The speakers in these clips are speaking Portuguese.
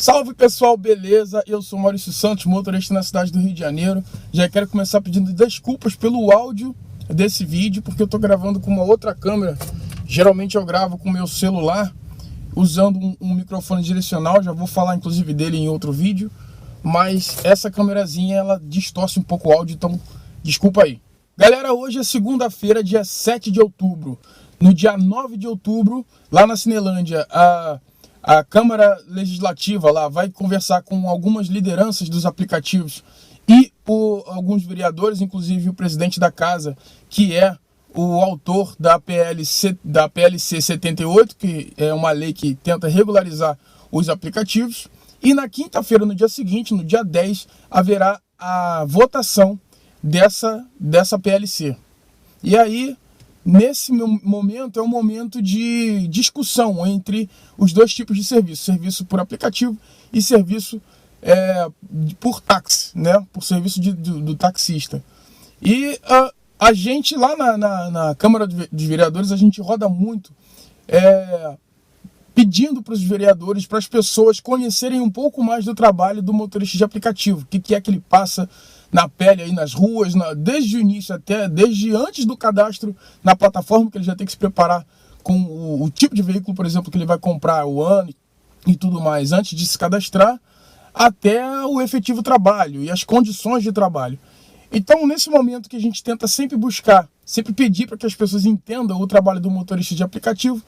Salve pessoal, beleza? Eu sou Maurício Santos, motorista na cidade do Rio de Janeiro. Já quero começar pedindo desculpas pelo áudio desse vídeo, porque eu tô gravando com uma outra câmera. Geralmente eu gravo com o meu celular, usando um microfone direcional. Já vou falar inclusive dele em outro vídeo. Mas essa câmerazinha, ela distorce um pouco o áudio, então desculpa aí. Galera, hoje é segunda-feira, dia 7 de outubro. No dia 9 de outubro, lá na Cinelândia, a Câmara Legislativa lá vai conversar com algumas lideranças dos aplicativos e alguns vereadores, inclusive o presidente da casa, que é o autor da PLC 78, que é uma lei que tenta regularizar os aplicativos. E na quinta-feira, no dia seguinte, no dia 10, haverá a votação dessa PLC. E aí, nesse momento, é um momento de discussão entre os dois tipos de serviço. Serviço por aplicativo e serviço por táxi, né? Por serviço do taxista. E a gente lá na Câmara de Vereadores, a gente roda muito pedindo para os vereadores, para as pessoas conhecerem um pouco mais do trabalho do motorista de aplicativo. O que é que ele passa na pele aí nas ruas, desde o início desde antes do cadastro na plataforma, que ele já tem que se preparar com o tipo de veículo, por exemplo, que ele vai comprar, o ano e tudo mais, antes de se cadastrar, até o efetivo trabalho e as condições de trabalho. Então, nesse momento que a gente tenta sempre pedir para que as pessoas entendam o trabalho do motorista de aplicativo,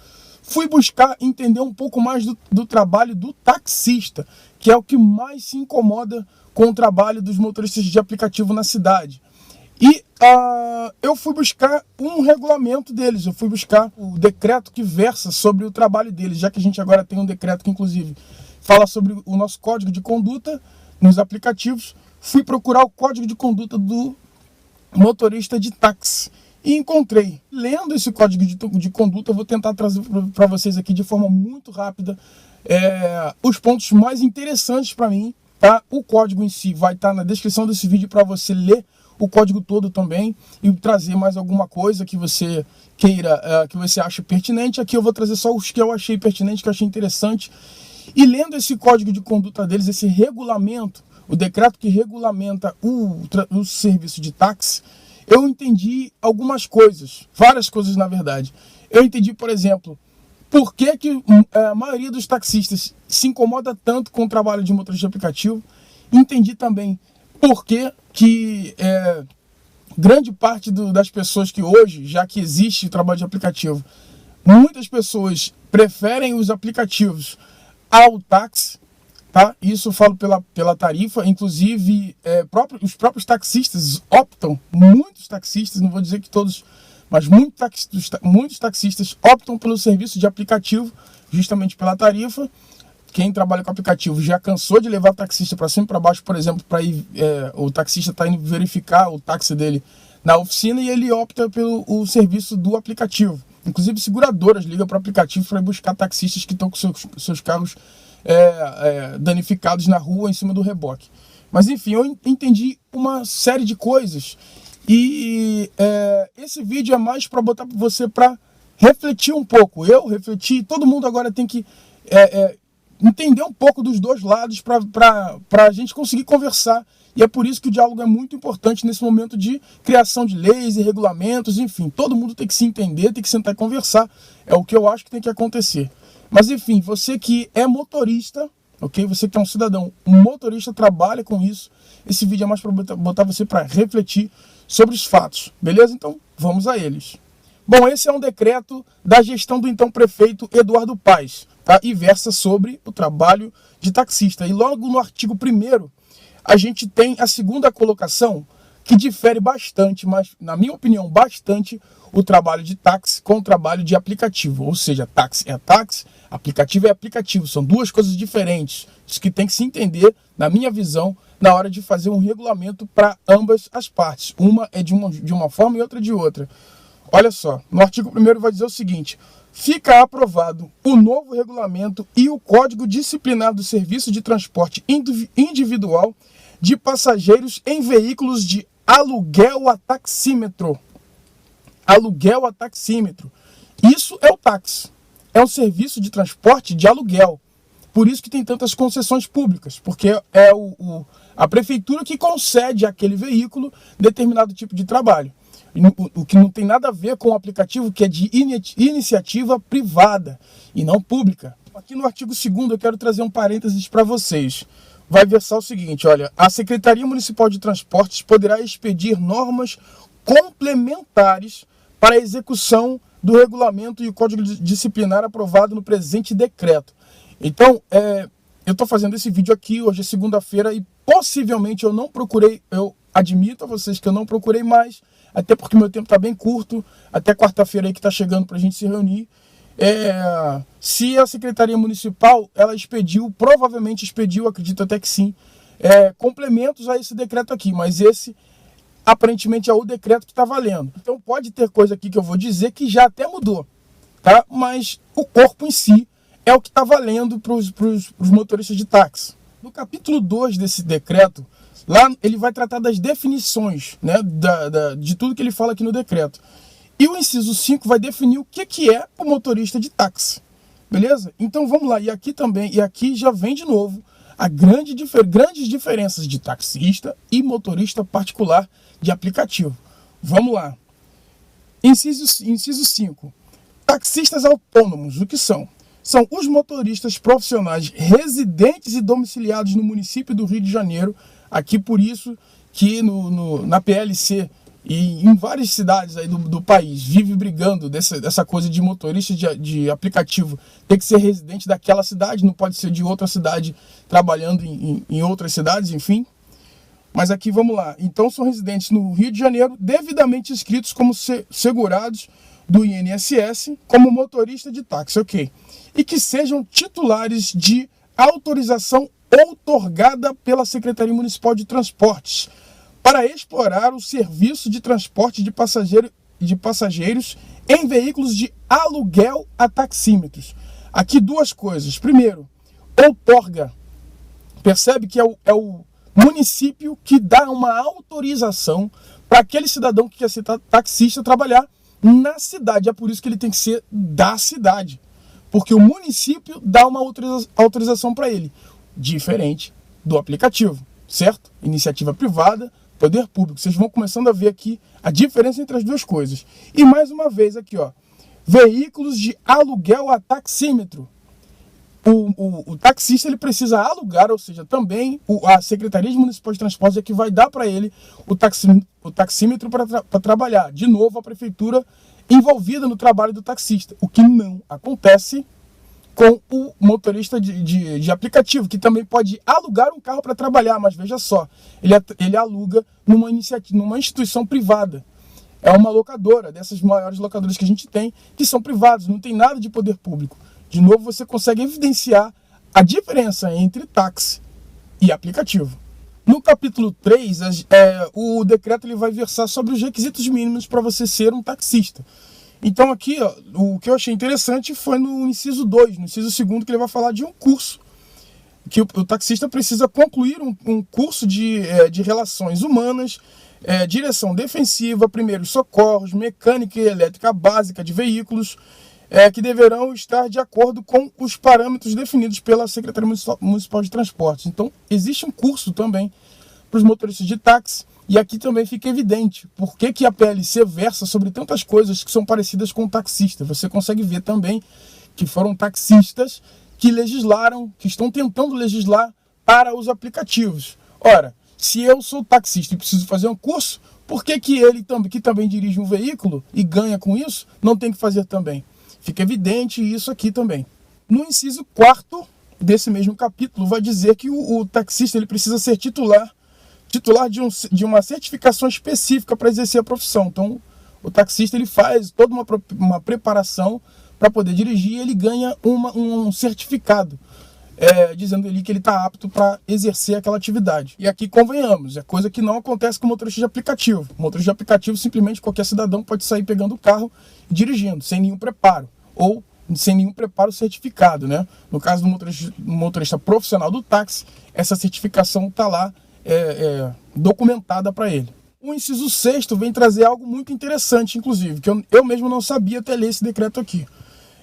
fui buscar entender um pouco mais do trabalho do taxista, que é o que mais se incomoda com o trabalho dos motoristas de aplicativo na cidade. E eu fui buscar um regulamento deles, eu fui buscar o decreto que versa sobre o trabalho deles, já que a gente agora tem um decreto que inclusive fala sobre o nosso código de conduta nos aplicativos. Fui procurar o código de conduta do motorista de táxi e encontrei. Lendo esse código de conduta, eu vou tentar trazer para vocês aqui de forma muito rápida os pontos mais interessantes para mim. Tá? O código em si vai estar na descrição desse vídeo para você ler o código todo também e trazer mais alguma coisa que você queira, que você ache pertinente. Aqui eu vou trazer só os que eu achei pertinente, que eu achei interessante. E lendo esse código de conduta deles, esse regulamento, o decreto que regulamenta o serviço de táxi, eu entendi algumas coisas, várias coisas na verdade. Eu entendi, por exemplo, por que a maioria dos taxistas se incomoda tanto com o trabalho de motorista de aplicativo. Entendi também por que grande parte das pessoas que hoje, já que existe o trabalho de aplicativo, muitas pessoas preferem os aplicativos ao táxi. Tá? Isso eu falo pela tarifa, inclusive os próprios taxistas optam, muitos taxistas, não vou dizer que todos, mas muitos taxistas optam pelo serviço de aplicativo, justamente pela tarifa. Quem trabalha com aplicativo já cansou de levar taxista para cima e para baixo, por exemplo, para ir, o taxista está indo verificar o táxi dele na oficina e ele opta pelo serviço do aplicativo. Inclusive seguradoras ligam para o aplicativo para ir buscar taxistas que estão com seus carros danificados na rua em cima do reboque. Mas enfim, eu entendi uma série de coisas e esse vídeo é mais para botar você para refletir um pouco. Eu refleti, todo mundo agora tem que entender um pouco dos dois lados para a gente conseguir conversar. E é por isso que o diálogo é muito importante nesse momento de criação de leis e regulamentos, enfim, todo mundo tem que se entender, tem que sentar e conversar, é o que eu acho que tem que acontecer. Mas enfim, você que é motorista, ok? Você que é um cidadão, um motorista, trabalha com isso. Esse vídeo é mais para botar você para refletir sobre os fatos, beleza? Então, vamos a eles. Bom, esse é um decreto da gestão do então prefeito Eduardo Paes, tá? E versa sobre o trabalho de taxista. E logo no artigo 1º, a gente tem a segunda colocação, que difere bastante, mas na minha opinião, bastante, o trabalho de táxi com o trabalho de aplicativo. Ou seja, táxi é táxi, aplicativo é aplicativo. São duas coisas diferentes. Isso que tem que se entender, na minha visão, na hora de fazer um regulamento para ambas as partes. Uma é de uma forma e outra de outra. Olha só, no artigo 1º vai dizer o seguinte: fica aprovado o novo regulamento e o Código Disciplinar do Serviço de Transporte Individual de Passageiros em Veículos de Aluguel a Taxímetro. Aluguel a taxímetro. Isso é o táxi. É um serviço de transporte de aluguel. Por isso que tem tantas concessões públicas, porque é a prefeitura que concede àquele veículo determinado tipo de trabalho. O que não tem nada a ver com o aplicativo, que é de iniciativa privada e não pública. Aqui no artigo 2º eu quero trazer um parênteses para vocês. Vai versar o seguinte, olha, a Secretaria Municipal de Transportes poderá expedir normas complementares para a execução do regulamento e o código disciplinar aprovado no presente decreto. Então, eu estou fazendo esse vídeo aqui, hoje é segunda-feira, e possivelmente eu não procurei, eu admito a vocês que eu não procurei mais, até porque meu tempo está bem curto, até quarta-feira aí que está chegando para a gente se reunir. Se a Secretaria Municipal, ela provavelmente expediu, acredito até que sim, complementos a esse decreto aqui, mas esse aparentemente é o decreto que está valendo. Então pode ter coisa aqui que eu vou dizer que já até mudou, tá? Mas o corpo em si é o que está valendo para os motoristas de táxi. No capítulo 2 desse decreto, lá ele vai tratar das definições, né, de tudo que ele fala aqui no decreto. E o inciso 5 vai definir o que é o motorista de táxi. Beleza? Então vamos lá. E aqui já vem de novo a grandes diferenças de taxista e motorista particular de aplicativo. Vamos lá. Inciso 5. Taxistas autônomos, o que são? São os motoristas profissionais residentes e domiciliados no município do Rio de Janeiro. Aqui por isso que na PLC e em várias cidades aí do país vive brigando dessa coisa de motorista de aplicativo ter que ser residente daquela cidade, não pode ser de outra cidade trabalhando em outras cidades, enfim. Mas aqui vamos lá. Então são residentes no Rio de Janeiro, devidamente inscritos como segurados do INSS como motorista de táxi, ok? E que sejam titulares de autorização outorgada pela Secretaria Municipal de Transportes para explorar o serviço de transporte de passageiros em veículos de aluguel a taxímetros. Aqui duas coisas. Primeiro, outorga. Percebe que é o município que dá uma autorização para aquele cidadão que quer ser taxista trabalhar na cidade. É por isso que ele tem que ser da cidade. Porque o município dá uma autorização para ele. Diferente do aplicativo, certo? Iniciativa privada, poder público. Vocês vão começando a ver aqui a diferença entre as duas coisas. E mais uma vez aqui, ó, veículos de aluguel a taxímetro. O taxista ele precisa alugar, ou seja, também a Secretaria Municipal de Transportes é que vai dar para ele o taxímetro para trabalhar. De novo, a prefeitura envolvida no trabalho do taxista, o que não acontece com o motorista de aplicativo, que também pode alugar um carro para trabalhar, mas veja só, ele aluga numa instituição privada. É uma locadora, dessas maiores locadoras que a gente tem, que são privadas, não tem nada de poder público. De novo, você consegue evidenciar a diferença entre táxi e aplicativo. No capítulo 3, o decreto ele vai versar sobre os requisitos mínimos para você ser um taxista. Então aqui, ó, o que eu achei interessante foi no inciso 2, no inciso 2º, que ele vai falar de um curso. Que o taxista precisa concluir um curso de relações humanas, direção defensiva, primeiros socorros, mecânica e elétrica básica de veículos, que deverão estar de acordo com os parâmetros definidos pela Secretaria Municipal de Transportes. Então, existe um curso também para os motoristas de táxi, e aqui também fica evidente por que a PLC versa sobre tantas coisas que são parecidas com o taxista. Você consegue ver também que foram taxistas que legislaram, que estão tentando legislar para os aplicativos. Ora, se eu sou taxista e preciso fazer um curso, por que ele que também dirige um veículo e ganha com isso, não tem que fazer também? Fica evidente isso aqui também. No inciso 4º desse mesmo capítulo, vai dizer que o taxista ele precisa ser titular de uma certificação específica para exercer a profissão. Então, o taxista ele faz toda uma preparação para poder dirigir e ele ganha um certificado, dizendo ali que ele está apto para exercer aquela atividade. E aqui, convenhamos, é coisa que não acontece com o motorista de aplicativo. O motorista de aplicativo, simplesmente qualquer cidadão pode sair pegando o carro e dirigindo, sem nenhum preparo, ou sem nenhum preparo certificado, né? No caso do motorista profissional do táxi, essa certificação está lá documentada para ele. O inciso 6º vem trazer algo muito interessante, inclusive, que eu mesmo não sabia até ler esse decreto aqui.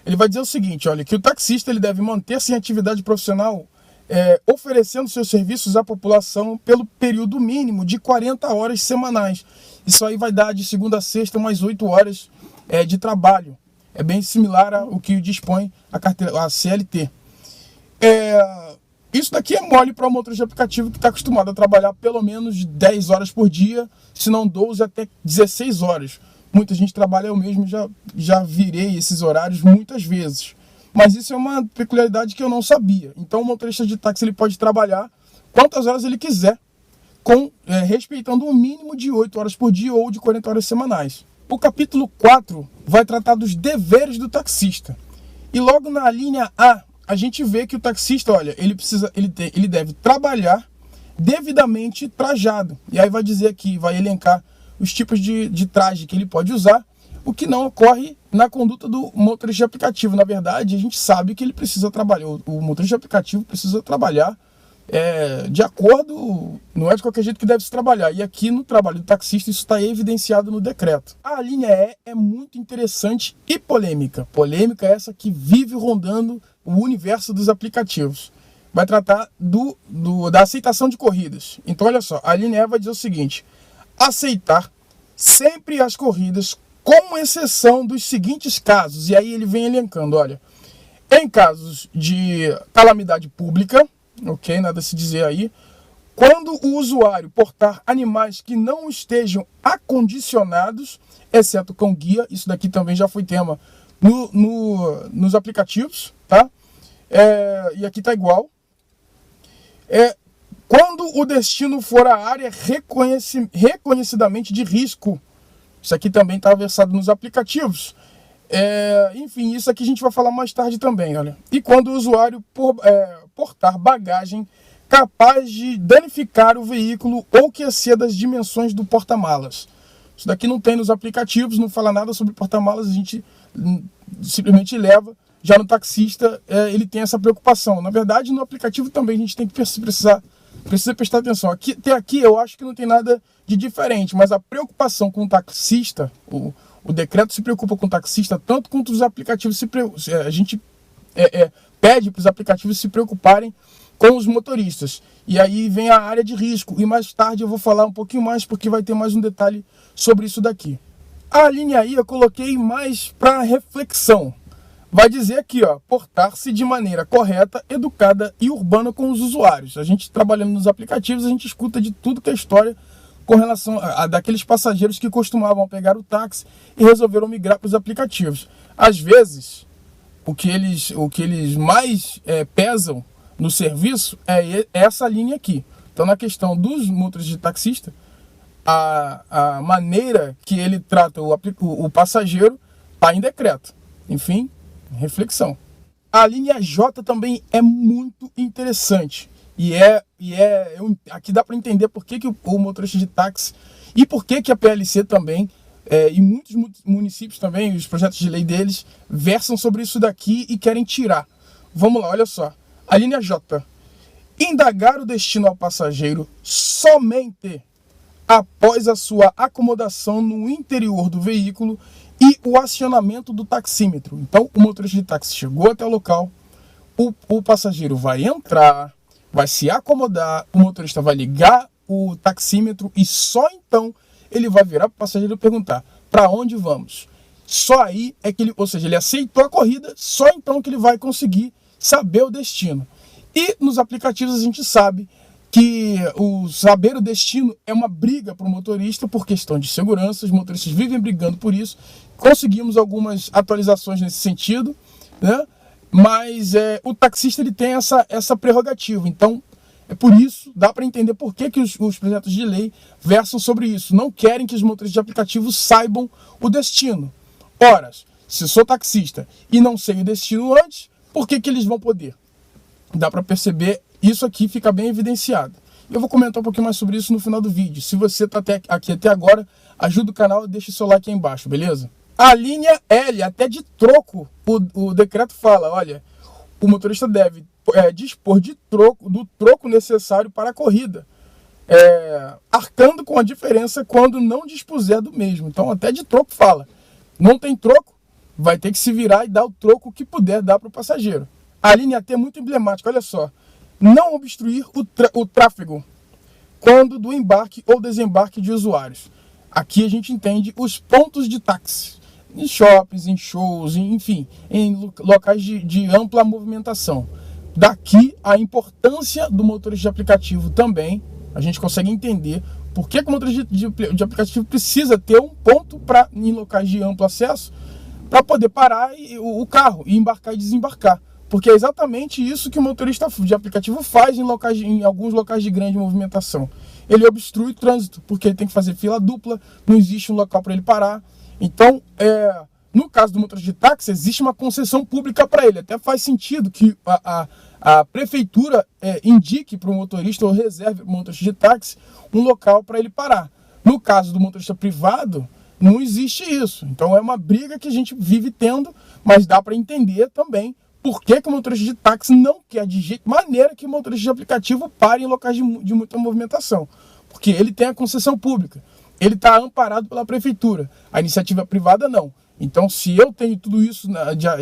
ele vai dizer o seguinte, olha, que o taxista ele deve manter-se em atividade profissional oferecendo seus serviços à população pelo período mínimo de 40 horas semanais. Isso aí vai dar de segunda a sexta mais 8 horas de trabalho. É bem similar ao que dispõe a CLT. Isso daqui é mole para o motorista de aplicativo que está acostumado a trabalhar pelo menos 10 horas por dia, se não 12 até 16 horas. Muita gente trabalha, eu mesmo já virei esses horários muitas vezes. Mas isso é uma peculiaridade que eu não sabia. Então o motorista de táxi ele pode trabalhar quantas horas ele quiser, respeitando um mínimo de 8 horas por dia ou de 40 horas semanais. O capítulo 4 vai tratar dos deveres do taxista. E logo na linha A, a gente vê que o taxista, olha, ele deve trabalhar devidamente trajado. E aí vai dizer aqui, vai elencar os tipos de traje que ele pode usar, o que não ocorre na conduta do motorista de aplicativo. Na verdade, a gente sabe que ele precisa trabalhar, o motorista de aplicativo precisa trabalhar de acordo, não é de qualquer jeito que deve se trabalhar. E aqui no trabalho do taxista isso está evidenciado no decreto. A linha E é muito interessante e polêmica. Polêmica essa que vive rondando o universo dos aplicativos. Vai tratar da aceitação de corridas. Então olha só, a linha E vai dizer o seguinte: aceitar sempre as corridas, com exceção dos seguintes casos. E aí ele vem elencando, olha, em casos de calamidade pública, ok, nada a se dizer aí, quando o usuário portar animais que não estejam acondicionados, exceto cão guia, isso daqui também já foi tema nos aplicativos, tá? E aqui tá igual. Quando o destino for a área reconhecidamente de risco. Isso aqui também está versado nos aplicativos. Enfim, isso aqui a gente vai falar mais tarde também, olha. E quando o usuário portar bagagem capaz de danificar o veículo ou que exceda as dimensões do porta-malas. Isso daqui não tem nos aplicativos, não fala nada sobre porta-malas, a gente simplesmente leva. Já no taxista, ele tem essa preocupação. Na verdade, no aplicativo também a gente tem que precisa prestar atenção. Até aqui eu acho que não tem nada de diferente, mas a preocupação com o taxista, o decreto se preocupa com o taxista tanto quanto os aplicativos a gente pede para os aplicativos se preocuparem com os motoristas. E aí vem a área de risco. E mais tarde eu vou falar um pouquinho mais, porque vai ter mais um detalhe sobre isso daqui. A linha aí eu coloquei mais para reflexão. Vai dizer aqui, ó, portar-se de maneira correta, educada e urbana com os usuários. A gente trabalhando nos aplicativos, a gente escuta de tudo que é história com relação a daqueles passageiros que costumavam pegar o táxi e resolveram migrar para os aplicativos. Às vezes, o que eles mais pesam no serviço é essa linha aqui. Então, na questão dos motoristas de taxista, a maneira que ele trata o passageiro está em decreto. Enfim, reflexão. A linha J também é muito interessante. Aqui dá para entender por que o motorista de táxi e por que a PLC também, e muitos municípios também, os projetos de lei deles, versam sobre isso daqui e querem tirar. Vamos lá, olha só. A linha J. Indagar o destino ao passageiro somente após a sua acomodação no interior do veículo e o acionamento do taxímetro. Então, o motorista de táxi chegou até o local, o passageiro vai entrar, vai se acomodar, o motorista vai ligar o taxímetro e só então ele vai virar para o passageiro e perguntar: para onde vamos? Só aí é que ele aceitou a corrida, só então que ele vai conseguir saber o destino. E nos aplicativos a gente sabe que o saber o destino é uma briga para o motorista por questão de segurança, os motoristas vivem brigando por isso. Conseguimos algumas atualizações nesse sentido, né? Mas o taxista ele tem essa prerrogativa. Então, por isso, dá para entender por que os projetos de lei versam sobre isso. Não querem que os motoristas de aplicativo saibam o destino. Ora, se eu sou taxista e não sei o destino antes, por que eles vão poder? Dá para perceber, isso aqui fica bem evidenciado. Eu vou comentar um pouquinho mais sobre isso no final do vídeo. Se você está aqui até agora, ajuda o canal e deixa o seu like aí embaixo, beleza? A linha L, até de troco, o decreto fala, olha, o motorista deve dispor do troco necessário para a corrida, arcando com a diferença quando não dispuser do mesmo. Então até de troco fala, não tem troco, vai ter que se virar e dar o troco que puder dar para o passageiro. A linha T é muito emblemática, olha só. Não obstruir o tráfego quando do embarque ou desembarque de usuários. Aqui a gente entende os pontos de táxi, em shoppings, em shows, enfim, em locais de ampla movimentação. Daqui a importância do motorista de aplicativo também, a gente consegue entender por que o motorista de aplicativo precisa ter um ponto em locais de amplo acesso para poder parar o carro e embarcar e desembarcar. Porque é exatamente isso que o motorista de aplicativo faz em alguns locais de grande movimentação. Ele obstrui o trânsito, porque ele tem que fazer fila dupla, não existe um local para ele parar. Então, no caso do motorista de táxi, existe uma concessão pública para ele. Até faz sentido que a prefeitura indique para o motorista ou reserve para o motorista de táxi um local para ele parar. No caso do motorista privado, não existe isso. Então é uma briga que a gente vive tendo, mas dá para entender também por que o motorista de táxi não quer de jeito maneira que o motorista de aplicativo pare em locais de muita movimentação. Porque ele tem a concessão pública. Ele está amparado pela prefeitura. A iniciativa privada não. Então, se eu tenho tudo isso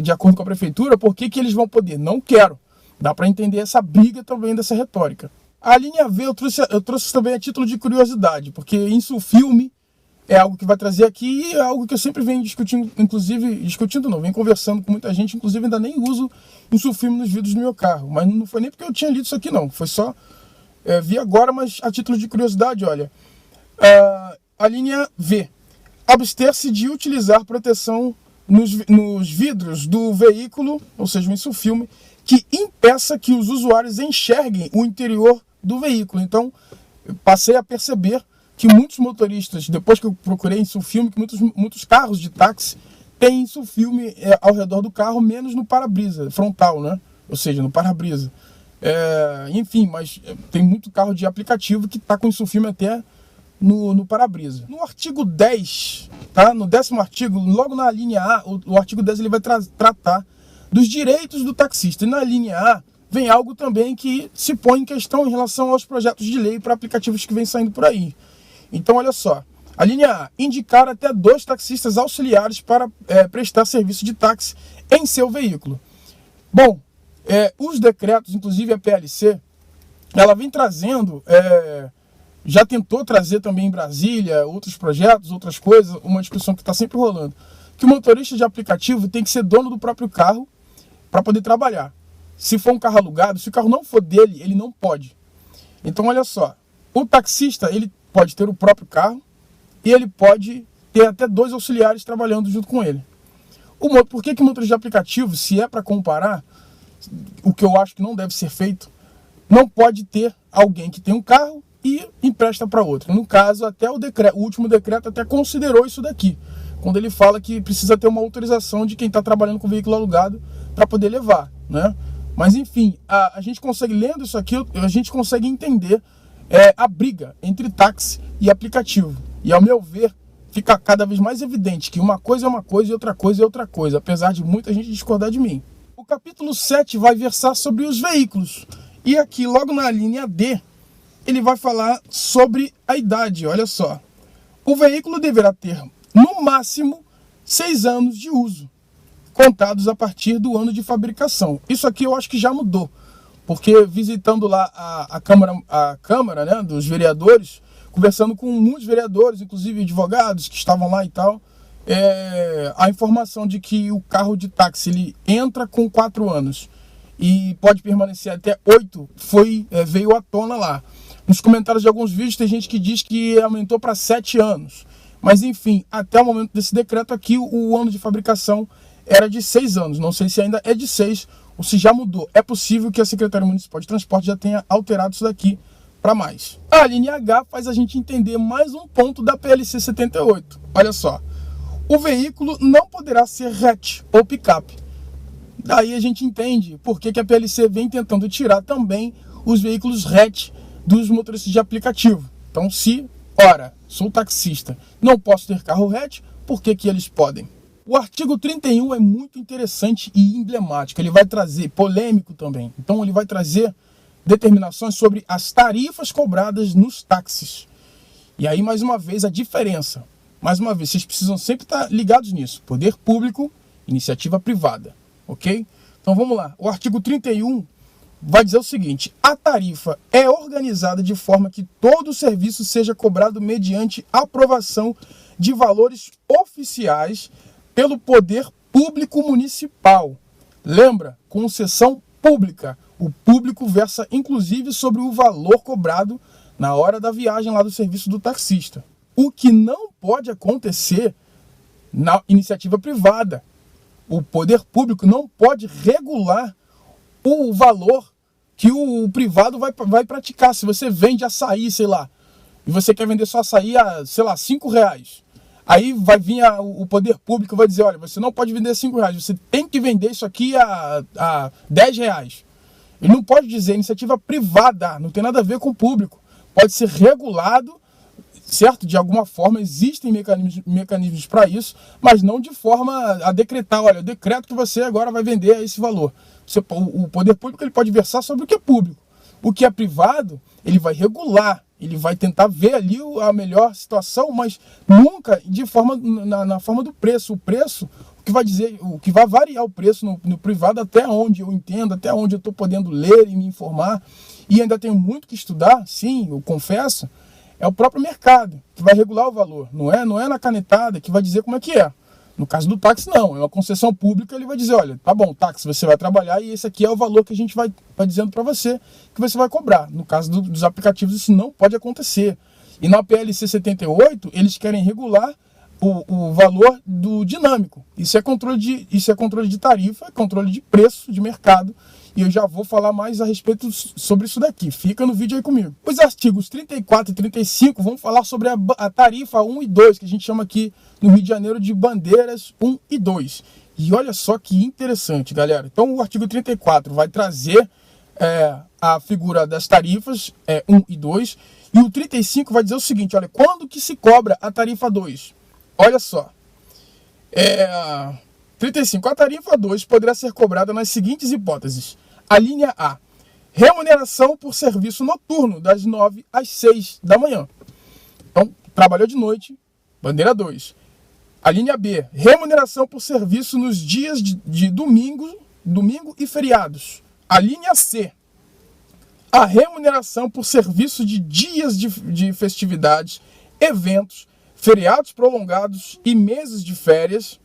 de acordo com a prefeitura, por que eles vão poder? Não quero. Dá para entender essa briga também dessa retórica. A linha V eu trouxe também a título de curiosidade, porque isso, o filme, é algo que vai trazer aqui e é algo que eu sempre venho discutindo, venho conversando com muita gente, inclusive ainda nem uso Insufilme nos vidros do meu carro. Mas não foi nem porque eu tinha lido isso aqui não, foi só, vi agora, mas a título de curiosidade, olha. A linha V, abster-se de utilizar proteção nos vidros do veículo, ou seja, o Insufilme, que impeça que os usuários enxerguem o interior do veículo. Então, eu passei a perceber que muitos motoristas, depois que eu procurei Insufilme, que muitos carros de táxi têm Insufilme ao redor do carro, menos no para-brisa frontal, né? Ou seja, no para-brisa. Enfim, mas tem muito carro de aplicativo que está com Insufilme até no para-brisa. No artigo 10, tá? No 10º artigo, logo na linha A, o artigo 10 ele vai tratar dos direitos do taxista. E na linha A vem algo também que se põe em questão em relação aos projetos de lei para aplicativos que vêm saindo por aí. Então, olha só, a linha A, indicar até 2 taxistas auxiliares para prestar serviço de táxi em seu veículo. Bom, os decretos, inclusive a PLC, ela vem trazendo, já tentou trazer também em Brasília outros projetos, outras coisas, uma discussão que está sempre rolando, que o motorista de aplicativo tem que ser dono do próprio carro para poder trabalhar. Se for um carro alugado, se o carro não for dele, ele não pode. Então, olha só, o taxista, ele pode ter o próprio carro e ele pode ter até 2 auxiliares trabalhando junto com ele. Por que o motorista de aplicativo, se é para comparar, o que eu acho que não deve ser feito, não pode ter alguém que tem um carro e empresta para outro? No caso, até o último decreto até considerou isso daqui, quando ele fala que precisa ter uma autorização de quem está trabalhando com veículo alugado para poder levar, né? Mas enfim, a gente consegue, lendo isso aqui, a gente consegue entender a briga entre táxi e aplicativo. E ao meu ver, fica cada vez mais evidente que uma coisa é uma coisa e outra coisa é outra coisa, apesar de muita gente discordar de mim. O capítulo 7 vai versar sobre os veículos. E aqui, logo na linha D, ele vai falar sobre a idade. Olha só. O veículo deverá ter, no máximo, 6 anos de uso, contados a partir do ano de fabricação. Isso aqui eu acho que já mudou. Porque visitando lá a Câmara, né, dos vereadores, conversando com muitos vereadores, inclusive advogados que estavam lá e tal, a informação de que o carro de táxi ele entra com 4 anos e pode permanecer até 8 veio à tona lá. Nos comentários de alguns vídeos tem gente que diz que aumentou para 7 anos. Mas enfim, até o momento desse decreto aqui, o ano de fabricação era de 6 anos. Não sei se ainda é de 6 ou se já mudou. É possível que a Secretaria Municipal de Transporte já tenha alterado isso daqui para mais. A linha H faz a gente entender mais um ponto da PLC 78. Olha só. O veículo não poderá ser hatch ou picape. Daí a gente entende por que a PLC vem tentando tirar também os veículos hatch dos motoristas de aplicativo. Então, sou taxista, não posso ter carro hatch, por que eles podem? O artigo 31 é muito interessante e emblemático. Ele vai trazer, polêmico também, então ele vai trazer determinações sobre as tarifas cobradas nos táxis. E aí, mais uma vez, a diferença. Mais uma vez, vocês precisam sempre estar ligados nisso. Poder público iniciativa privada, ok? Então vamos lá, o artigo 31 vai dizer o seguinte: a tarifa é organizada de forma que todo o serviço seja cobrado mediante aprovação de valores oficiais pelo poder público municipal. Lembra, concessão pública. O público versa inclusive sobre o valor cobrado na hora da viagem lá do serviço do taxista. O que não pode acontecer na iniciativa privada. O poder público não pode regular o valor que o privado vai praticar. Se você vende açaí, sei lá, e você quer vender só açaí a, sei lá, R$5, aí vai vir o poder público e vai dizer, olha, você não pode vender R$5, você tem que vender isso aqui a R$10. Ele não pode dizer iniciativa privada, não tem nada a ver com o público. Pode ser regulado, certo? De alguma forma, existem mecanismos para isso, mas não de forma a decretar, olha, eu decreto que você agora vai vender a esse valor. O poder público ele pode versar sobre o que é público. O que é privado, ele vai regular, ele vai tentar ver ali a melhor situação, mas nunca de forma, na forma do preço. O preço, o que vai dizer, o que vai variar o preço no privado, até onde eu entendo, até onde eu estou podendo ler e me informar, e ainda tenho muito que estudar, sim, eu confesso, é o próprio mercado que vai regular o valor. Não é na canetada que vai dizer como é que é. No caso do táxi, não. É uma concessão pública, ele vai dizer, olha, tá bom, táxi, você vai trabalhar e esse aqui é o valor que a gente vai dizendo para você que você vai cobrar. No caso dos aplicativos, isso não pode acontecer. E na PLC 78, eles querem regular o valor do dinâmico. Isso é controle de tarifa, controle de preço, de mercado. E eu já vou falar mais a respeito sobre isso daqui. Fica no vídeo aí comigo. Os artigos 34 e 35 vão falar sobre a tarifa 1 e 2, que a gente chama aqui no Rio de Janeiro de bandeiras 1 e 2. E olha só que interessante, galera. Então o artigo 34 vai trazer a figura das tarifas 1 e 2. E o 35 vai dizer o seguinte, olha, quando que se cobra a tarifa 2? Olha só. 35. A tarifa 2 poderá ser cobrada nas seguintes hipóteses. A linha A, remuneração por serviço noturno, das 9 às 6 da manhã. Então, trabalhou de noite, bandeira 2. A linha B, remuneração por serviço nos dias de domingo e feriados. A linha C, a remuneração por serviço de dias de festividades, eventos, feriados prolongados e meses de férias,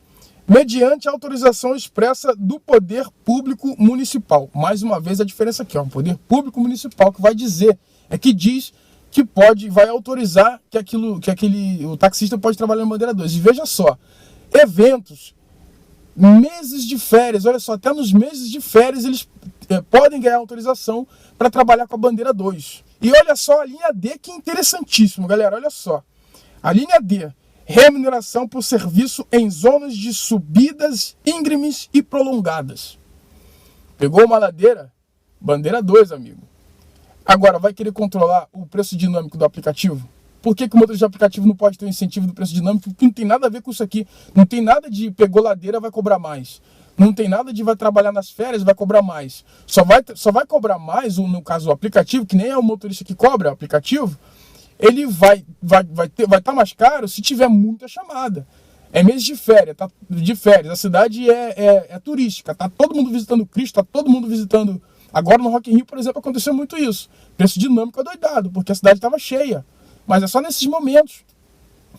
mediante autorização expressa do poder público municipal. Mais uma vez a diferença aqui, ó, o poder público municipal que vai dizer, que diz que vai autorizar que o taxista pode trabalhar na bandeira 2. E veja só, eventos, meses de férias, olha só, até nos meses de férias eles podem ganhar autorização para trabalhar com a bandeira 2. E olha só a linha D, que interessantíssimo, galera, olha só. A linha D, remuneração por serviço em zonas de subidas íngremes e prolongadas. Pegou uma ladeira? Bandeira 2, amigo. Agora, vai querer controlar o preço dinâmico do aplicativo? Por que o motorista de aplicativo não pode ter um incentivo do preço dinâmico? Porque não tem nada a ver com isso aqui. Não tem nada de pegou ladeira, vai cobrar mais. Não tem nada de vai trabalhar nas férias, vai cobrar mais. Só vai cobrar mais, no caso o aplicativo, que nem é o motorista que cobra o aplicativo, ele vai estar mais caro se tiver muita chamada. É mês de férias, a cidade é turística, tá todo mundo visitando Cristo, tá todo mundo visitando. Agora no Rock in Rio, por exemplo, aconteceu muito isso. Preço dinâmico é doidado, porque a cidade estava cheia. Mas é só nesses momentos.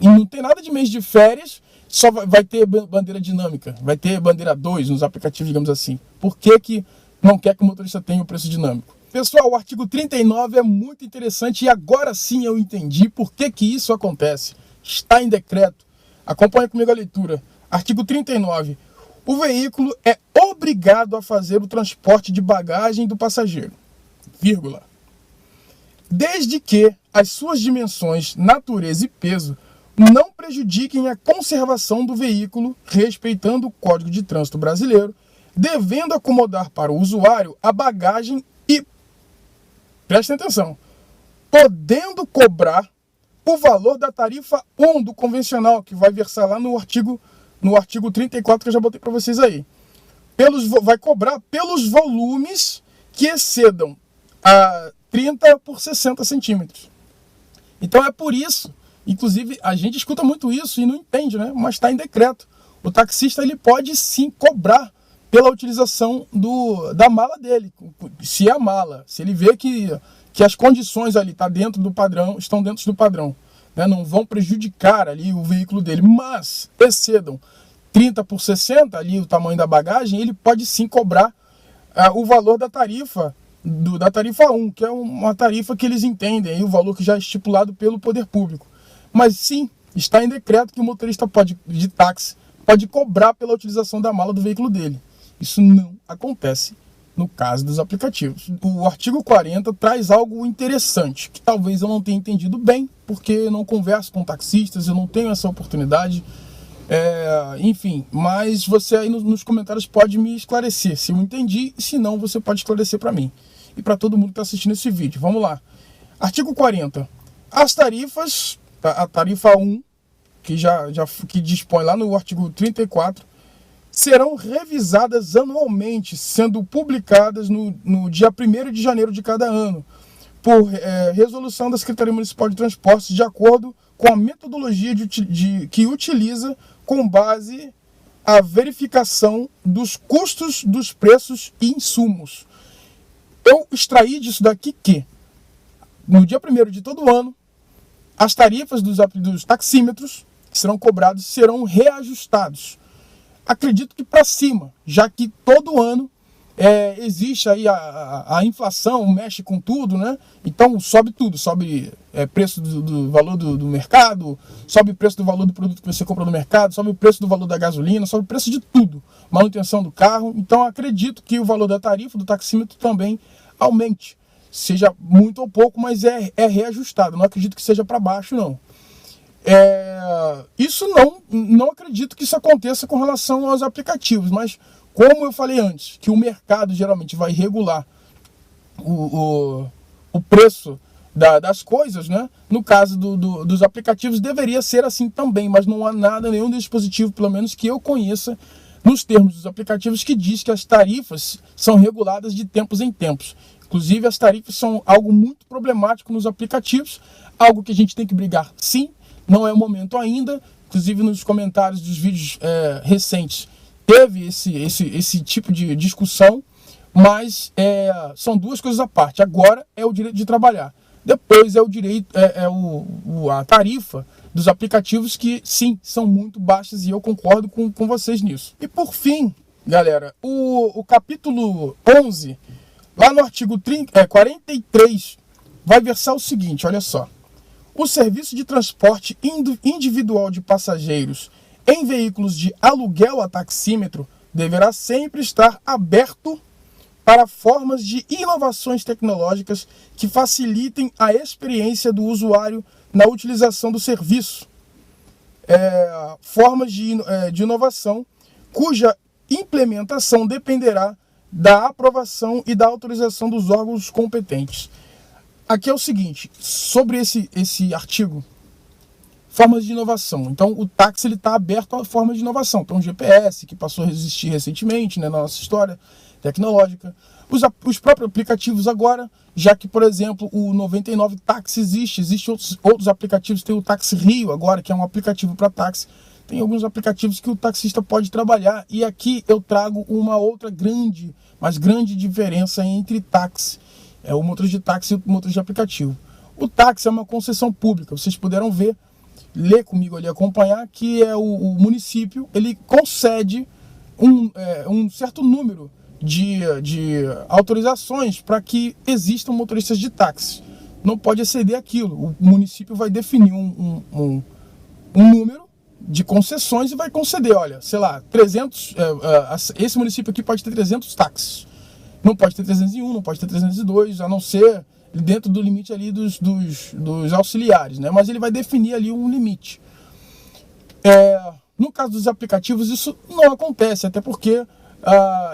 E não tem nada de mês de férias, só vai ter bandeira dinâmica, vai ter bandeira 2 nos aplicativos, digamos assim. Por que não quer que o motorista tenha o preço dinâmico? Pessoal, o artigo 39 é muito interessante e agora sim eu entendi por que isso acontece. Está em decreto. Acompanhe comigo a leitura. Artigo 39. O veículo é obrigado a fazer o transporte de bagagem do passageiro, vírgula, desde que as suas dimensões, natureza e peso não prejudiquem a conservação do veículo, respeitando o Código de Trânsito Brasileiro, devendo acomodar para o usuário a bagagem e, prestem atenção, podendo cobrar o valor da tarifa 1 do convencional, que vai versar lá no artigo 34, que eu já botei para vocês aí. Vai cobrar pelos volumes que excedam a 30 por 60 centímetros. Então é por isso, inclusive a gente escuta muito isso e não entende, né? Mas está em decreto. o taxista ele pode sim cobrar pela utilização da mala dele. Se é a mala, se ele vê que as condições ali estão dentro do padrão, né, não vão prejudicar ali o veículo dele, mas excedam 30 por 60 ali o tamanho da bagagem, ele pode sim cobrar o valor da tarifa, da tarifa 1, que é uma tarifa que eles entendem, aí, o valor que já é estipulado pelo poder público. Mas sim, está em decreto que o motorista de táxi pode cobrar pela utilização da mala do veículo dele. Isso não acontece no caso dos aplicativos. O artigo 40 traz algo interessante, que talvez eu não tenha entendido bem, porque eu não converso com taxistas, eu não tenho essa oportunidade, enfim, mas você aí nos comentários pode me esclarecer se eu entendi, e se não, você pode esclarecer para mim e para todo mundo que está assistindo esse vídeo. Vamos lá. Artigo 40. As tarifas, a tarifa 1, que dispõe lá no artigo 34, serão revisadas anualmente, sendo publicadas no dia 1º de janeiro de cada ano, por resolução da Secretaria Municipal de Transportes, de acordo com a metodologia que utiliza com base a verificação dos custos dos preços e insumos. Eu extraí disso daqui que, no dia 1º de todo ano, as tarifas dos taxímetros que serão cobrados serão reajustados. Acredito que para cima, já que todo ano existe aí a inflação, mexe com tudo, né? Então sobe tudo, sobe preço do valor do mercado, sobe o preço do valor do produto que você compra no mercado, sobe o preço do valor da gasolina, sobe o preço de tudo, manutenção do carro. Então acredito que o valor da tarifa do taxímetro também aumente, seja muito ou pouco, mas é reajustado, não acredito que seja para baixo não. Isso não acredito que isso aconteça com relação aos aplicativos, mas como eu falei antes, que o mercado geralmente vai regular o preço das coisas, né? No caso dos aplicativos deveria ser assim também, mas não há nada, nenhum dispositivo, pelo menos que eu conheça, nos termos dos aplicativos, que diz que as tarifas são reguladas de tempos em tempos. Inclusive as tarifas são algo muito problemático nos aplicativos, algo que a gente tem que brigar sim. Não é o momento ainda, inclusive nos comentários dos vídeos recentes teve esse tipo de discussão, mas são duas coisas à parte. Agora é o direito de trabalhar, depois é o direito, a tarifa dos aplicativos que sim, são muito baixas e eu concordo com vocês nisso. E por fim, galera, o capítulo 11, lá no artigo 43, vai versar o seguinte, olha só. O serviço de transporte individual de passageiros em veículos de aluguel a taxímetro deverá sempre estar aberto para formas de inovações tecnológicas que facilitem a experiência do usuário na utilização do serviço. Formas de inovação cuja implementação dependerá da aprovação e da autorização dos órgãos competentes. Aqui é o seguinte, sobre esse artigo, formas de inovação. Então, o táxi está aberto a formas de inovação. Então, o GPS, que passou a existir recentemente, né, na nossa história tecnológica. Os próprios aplicativos agora, já que, por exemplo, o 99 Táxi existe outros aplicativos, tem o Táxi Rio agora, que é um aplicativo para táxi. Tem alguns aplicativos que o taxista pode trabalhar. E aqui eu trago uma outra grande diferença entre táxi. O motorista de táxi e o motorista de aplicativo. O táxi é uma concessão pública. Vocês puderam ler comigo ali, acompanhar, que o município, ele concede um certo número de autorizações para que existam motoristas de táxi. Não pode exceder aquilo. O município vai definir um número de concessões e vai conceder, olha, sei lá, 300, esse município aqui pode ter 300 táxis. Não pode ter 301, não pode ter 302, a não ser dentro do limite ali dos auxiliares, né? Mas ele vai definir ali um limite. No caso dos aplicativos, isso não acontece, até porque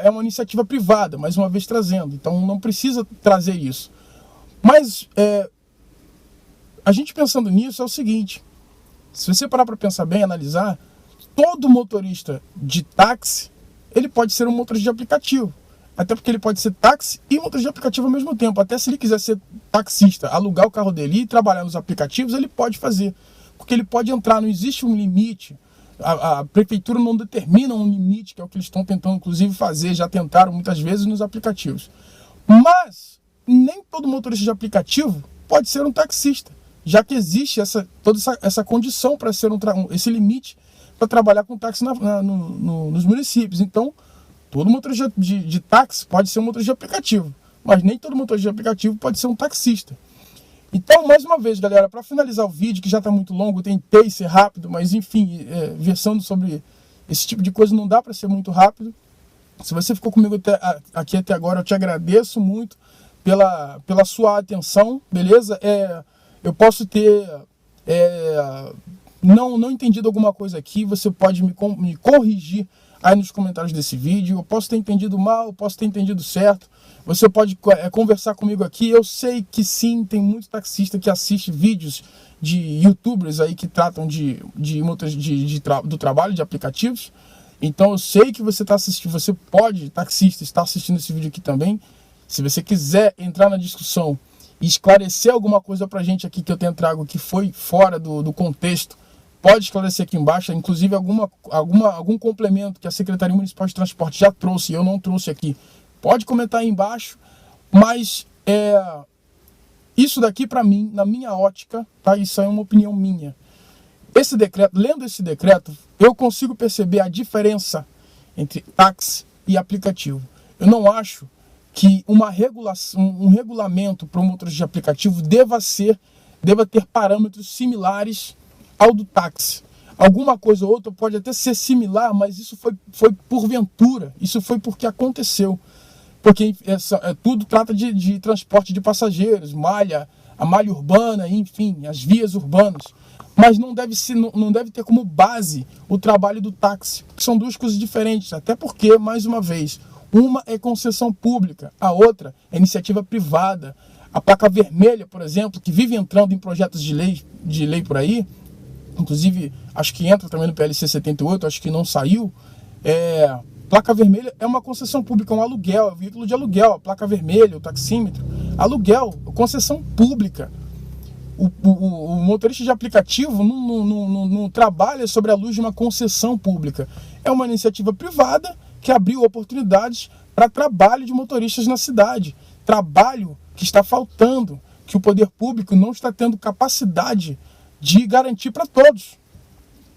é uma iniciativa privada, mais uma vez trazendo. Então não precisa trazer isso. Mas a gente pensando nisso é o seguinte, se você parar para pensar bem, analisar, todo motorista de táxi, ele pode ser um motorista de aplicativo. Até porque ele pode ser táxi e motorista de aplicativo ao mesmo tempo. Até se ele quiser ser taxista, alugar o carro dele e trabalhar nos aplicativos, ele pode fazer. Porque ele pode entrar, não existe um limite a prefeitura não determina um limite, que é o que eles estão tentando, inclusive, fazer, já tentaram muitas vezes nos aplicativos. Mas nem todo motorista de aplicativo pode ser um taxista, já que existe toda essa condição para ser esse limite para trabalhar com táxi nos municípios. Então, todo motorista de táxi pode ser um motorista de aplicativo, mas nem todo motorista de aplicativo pode ser um taxista. Então, mais uma vez, galera, para finalizar o vídeo, que já está muito longo, eu tentei ser rápido, mas enfim, versando sobre esse tipo de coisa não dá para ser muito rápido. Se você ficou comigo aqui até agora, eu te agradeço muito pela sua atenção, beleza? Eu posso ter não entendido alguma coisa aqui, você pode me corrigir aí nos comentários desse vídeo. Eu posso ter entendido mal, eu posso ter entendido certo. Você pode conversar comigo aqui. Eu sei que sim, tem muito taxista que assiste vídeos de youtubers aí que tratam do trabalho de aplicativos. Então eu sei que você está assistindo, você pode, taxista, estar assistindo esse vídeo aqui também. Se você quiser entrar na discussão e esclarecer alguma coisa pra gente aqui que eu tenho trago que foi fora do contexto, pode esclarecer aqui embaixo. Inclusive algum complemento que a Secretaria Municipal de Transporte já trouxe e eu não trouxe aqui, pode comentar aí embaixo. Mas isso daqui para mim, na minha ótica, tá? Isso é uma opinião minha. Esse decreto, lendo esse decreto, eu consigo perceber a diferença entre táxi e aplicativo. Eu não acho que um regulamento para o motorista de aplicativo deva ter parâmetros similares ao do táxi. Alguma coisa ou outra pode até ser similar, mas isso foi porventura, isso foi porque aconteceu. Porque tudo trata de transporte de passageiros, a malha urbana, enfim, as vias urbanas. Mas não deve ter como base o trabalho do táxi, que são duas coisas diferentes. Até porque, mais uma vez, uma é concessão pública, a outra é iniciativa privada. A placa vermelha, por exemplo, que vive entrando em projetos de lei por aí, inclusive acho que entra também no PLC 78, acho que não saiu. Placa vermelha é uma concessão pública, um aluguel, é um veículo de aluguel. A placa vermelha, o taxímetro, aluguel, concessão pública. O motorista de aplicativo não trabalha sobre a luz de uma concessão pública. É uma iniciativa privada que abriu oportunidades para trabalho de motoristas na cidade. Trabalho que está faltando, que o poder público não está tendo capacidade de garantir para todos.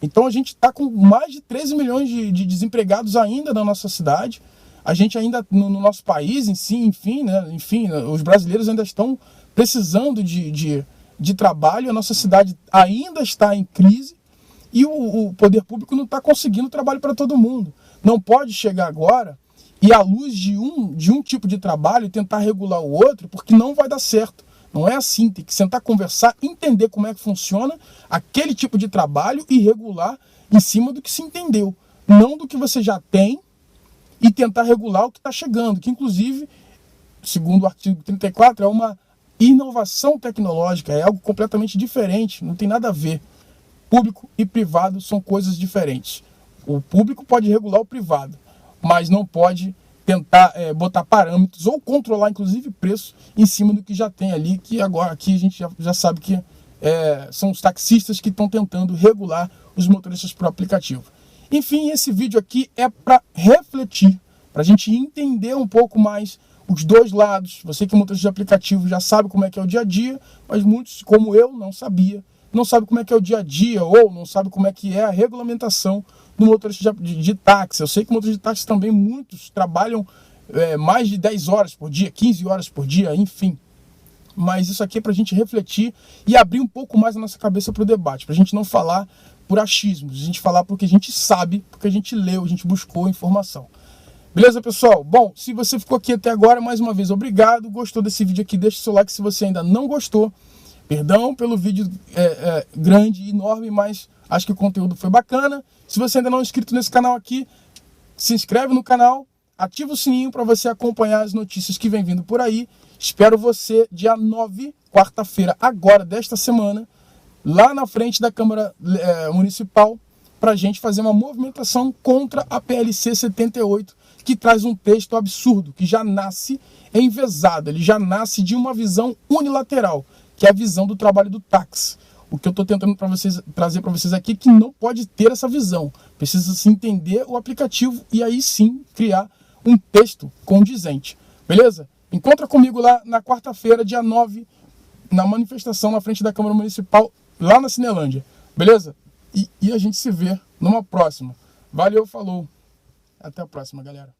Então a gente está com mais de 13 milhões de desempregados ainda na nossa cidade. A gente ainda, no nosso país em si, enfim, os brasileiros ainda estão precisando de trabalho. A nossa cidade ainda está em crise e o poder público não está conseguindo trabalho para todo mundo. Não pode chegar agora e, à luz de um tipo de trabalho, tentar regular o outro, porque não vai dar certo. Não é assim, tem que sentar, conversar, entender como é que funciona aquele tipo de trabalho e regular em cima do que se entendeu. Não do que você já tem e tentar regular o que está chegando, que inclusive, segundo o artigo 34, é uma inovação tecnológica, é algo completamente diferente, não tem nada a ver. Público e privado são coisas diferentes. O público pode regular o privado, mas não pode tentar botar parâmetros ou controlar, inclusive, preço em cima do que já tem ali, que agora aqui a gente já sabe que são os taxistas que estão tentando regular os motoristas por aplicativo. Enfim, esse vídeo aqui é para refletir, para a gente entender um pouco mais os dois lados. Você que é motorista de aplicativo já sabe como é que é o dia a dia, mas muitos, como eu, não sabe como é que é o dia a dia, ou não sabe como é que é a regulamentação do motorista de táxi. Eu sei que motoristas de táxi também, muitos trabalham mais de 10 horas por dia, 15 horas por dia, enfim. Mas isso aqui é para a gente refletir e abrir um pouco mais a nossa cabeça para o debate, para a gente não falar por achismos, a gente falar porque a gente sabe, porque a gente leu, a gente buscou informação. Beleza, pessoal? Bom, se você ficou aqui até agora, mais uma vez, obrigado. Gostou desse vídeo aqui, deixa o seu like se você ainda não gostou. Perdão pelo vídeo grande, enorme, mas acho que o conteúdo foi bacana. Se você ainda não é inscrito nesse canal aqui, se inscreve no canal, ativa o sininho para você acompanhar as notícias que vem vindo por aí. Espero você dia 9, quarta-feira, agora desta semana, lá na frente da Câmara Municipal, para a gente fazer uma movimentação contra a PLC 78, que traz um texto absurdo, que já nasce enviesado, ele já nasce de uma visão unilateral, que é a visão do trabalho do táxi. O que eu estou tentando trazer para vocês aqui é que não pode ter essa visão. Precisa se entender o aplicativo e aí sim criar um texto condizente. Beleza? Encontra comigo lá na quarta-feira, dia 9, na manifestação na frente da Câmara Municipal, lá na Cinelândia. Beleza? E a gente se vê numa próxima. Valeu, falou. Até a próxima, galera.